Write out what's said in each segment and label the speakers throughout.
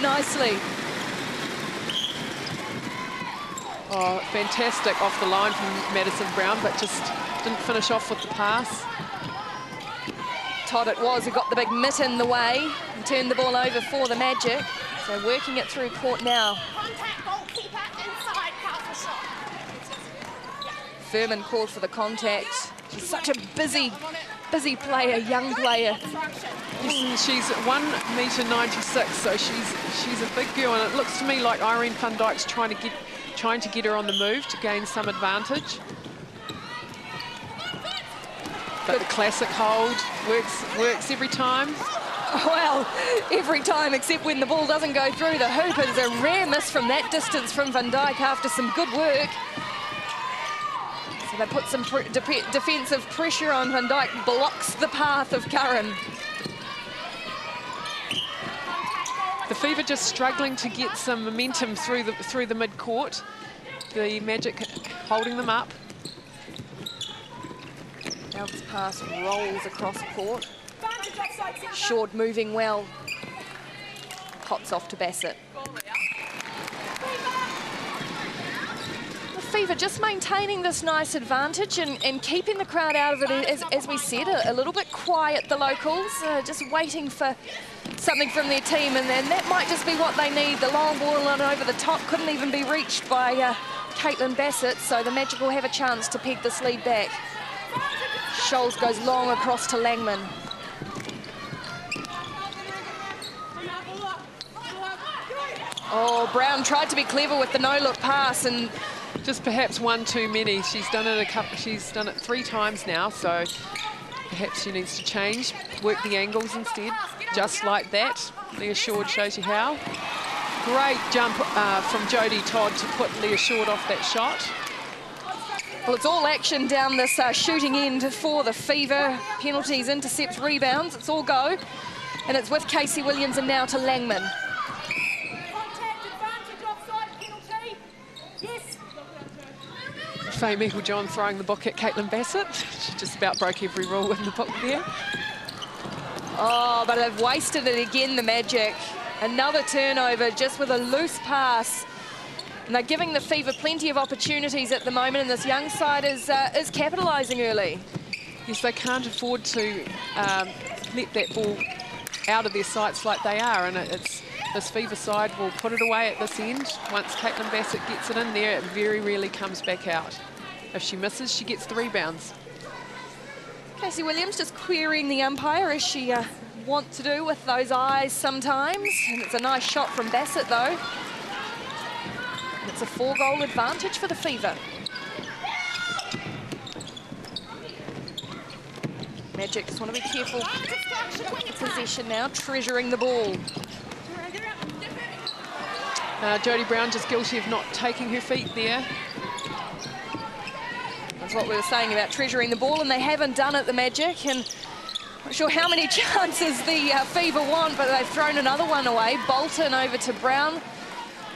Speaker 1: nicely.
Speaker 2: Oh, fantastic off the line from Madison Brown, but just didn't finish off with the pass.
Speaker 1: Todd it was who got the big mitt in the way and turned the ball over for the Magic. So working it through court now. Furman called for the contact. She's such a busy player, young player.
Speaker 2: She's 1.96 m, so she's a big girl, and it looks to me like Irene van Dijk's trying to get her on the move to gain some advantage. But the classic hold works every time.
Speaker 1: Well, every time except when the ball doesn't go through the hoop. It's a rare miss from that distance from Van Dijk after some good work. So they put some defensive pressure on. Van Dijk blocks the path of Curran.
Speaker 2: The Fever just struggling to get some momentum through the mid-court. The Magic holding them up.
Speaker 1: Now this pass rolls across court. Short moving well. Pots off to Bassett. The Fever just maintaining this nice advantage and keeping the crowd out of it, as we said, a little bit quiet, the locals, just waiting for something from their team, and then that might just be what they need. The long ball on over the top couldn't even be reached by Caitlin Bassett, so the Magic will have a chance to peg this lead back. Scholes goes long across to Langman. Oh, Brown tried to be clever with the no-look pass, and
Speaker 2: just perhaps one too many. She's done it She's done it 3 times now, so perhaps she needs to change, work the angles instead, just like that. Leah Short shows you how. Great jump from Jodie Todd to put Leah Short off that shot.
Speaker 1: Well, it's all action down this shooting end for the Fever. Penalties, intercepts, rebounds, it's all go. And it's with Casey Williams and now to Langman.
Speaker 2: Faye Meikle-John throwing the book at Caitlin Bassett. She just about broke every rule in the book there.
Speaker 1: Oh, but they've wasted it again, the Magic. Another turnover just with a loose pass. And they're giving the Fever plenty of opportunities at the moment, and this young side is capitalising early.
Speaker 2: Yes, they can't afford to let that ball out of their sights like they are, and this Fever side will put it away at this end. Once Caitlin Bassett gets it in there, it very rarely comes back out. If she misses, she gets the rebounds.
Speaker 1: Casey Williams just querying the umpire, as she wants to do with those eyes sometimes. And it's a nice shot from Bassett, though. And it's a 4-goal advantage for the Fever. Magic just want to be careful with possession now, treasuring the ball.
Speaker 2: Jodie Brown just guilty of not taking her feet there.
Speaker 1: That's what we were saying about treasuring the ball, and they haven't done it, the Magic. And I'm not sure how many chances the Fever want, but they've thrown another one away. Bolton over to Brown.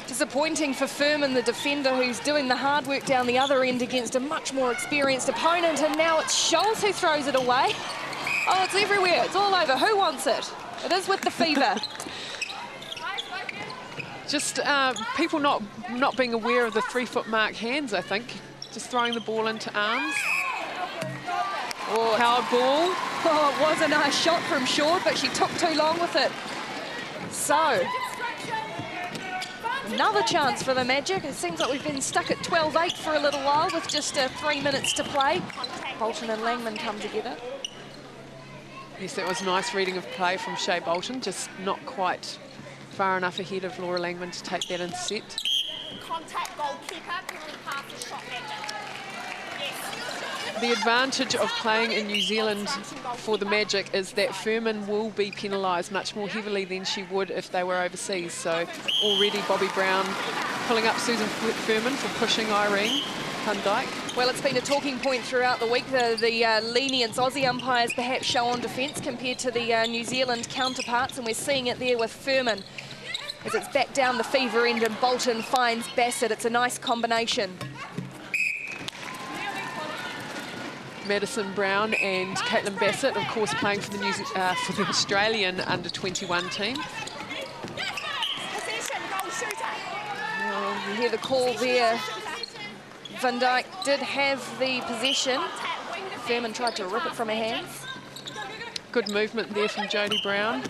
Speaker 1: Disappointing for Furman, the defender, who's doing the hard work down the other end against a much more experienced opponent. And now it's Scholes who throws it away. Oh, it's everywhere. It's all over. Who wants it? It is with the Fever.
Speaker 2: Just people not being aware of the 3-foot mark hands, I think. Just throwing the ball into arms. Oh, powered ball.
Speaker 1: Oh, it was a nice shot from Short, but she took too long with it. So, another chance for the Magic. It seems like we've been stuck at 12-8 for a little while with just 3 minutes to play. Bolton and Langman come together.
Speaker 2: Yes, that was a nice reading of play from Shea Bolton, just not quite far enough ahead of Laura Langman to take that intercept.
Speaker 3: Contact goalkeeper, penalty pass is shot Magic. Yes.
Speaker 2: The advantage of playing in New Zealand for the Magic is that Furman will be penalised much more heavily than she would if they were overseas. So already Bobby Brown pulling up Susan Furman for pushing Irene van Dijk.
Speaker 1: Well, it's been a talking point throughout the week, the lenience Aussie umpires perhaps show on defence compared to the New Zealand counterparts, and we're seeing it there with Furman. As it's back down the Fever end and Bolton finds Bassett. It's a nice combination.
Speaker 2: Madison Brown and Caitlin Bassett, of course, playing for the Australian under-21 team.
Speaker 1: You hear the call there. Van Dijk did have the possession. Furman tried to rip it from her hands.
Speaker 2: Good movement there from Jodie Brown.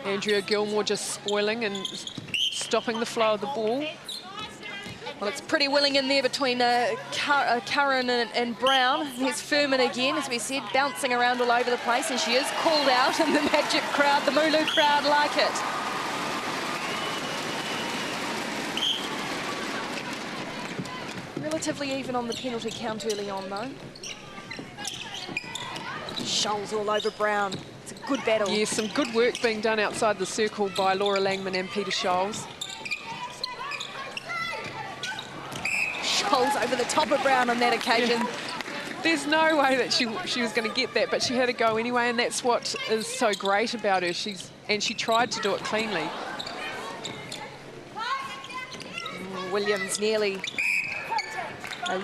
Speaker 2: Andrea Gilmore just spoiling and stopping the flow of the ball.
Speaker 1: Well, it's pretty willing in there between Curran and Brown. There's Furman again, as we said, bouncing around all over the place, and she is called out, and the Magic crowd, the Mooloo crowd, like it. Relatively even on the penalty count early on, though. Shoals all over Brown. It's a good battle.
Speaker 2: Yes, some good work being done outside the circle by Laura Langman and Peter Scholes.
Speaker 1: Scholes over the top of Brown on that occasion.
Speaker 2: Yeah. There's no way that she was going to get that, but she had to go anyway, and that's what is so great about her. She tried to do it cleanly.
Speaker 1: Williams nearly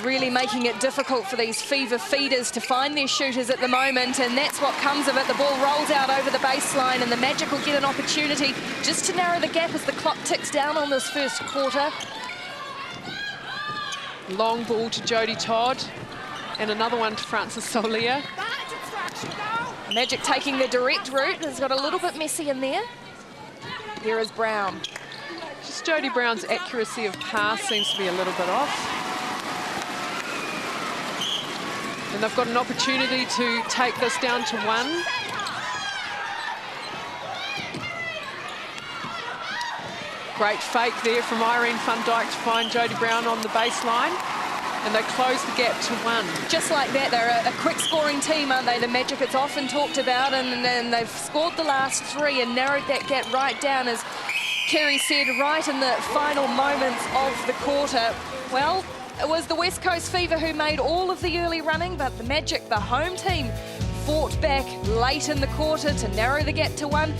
Speaker 1: really making it difficult for these Fever feeders to find their shooters at the moment, and that's what comes of it. The ball rolls out over the baseline, and the Magic will get an opportunity just to narrow the gap as the clock ticks down on this first quarter.
Speaker 2: Long ball to Jodie Todd, and another one to Frances Solia.
Speaker 1: Magic taking the direct route. It's got a little bit messy in there. Here is Brown.
Speaker 2: Just Jodie Brown's accuracy of pass seems to be a little bit off. And they've got an opportunity to take this down to 1. Great fake there from Irene van Dijk to find Jodie Brown on the baseline. And they close the gap to 1.
Speaker 1: Just like that, they're a quick scoring team, aren't they? The Magic, it's often talked about, and they've scored the last 3 and narrowed that gap right down, as Kerry said, right in the final moments of the quarter. Well, it was the West Coast Fever who made all of the early running, but the Magic, the home team, fought back late in the quarter to narrow the gap to 1.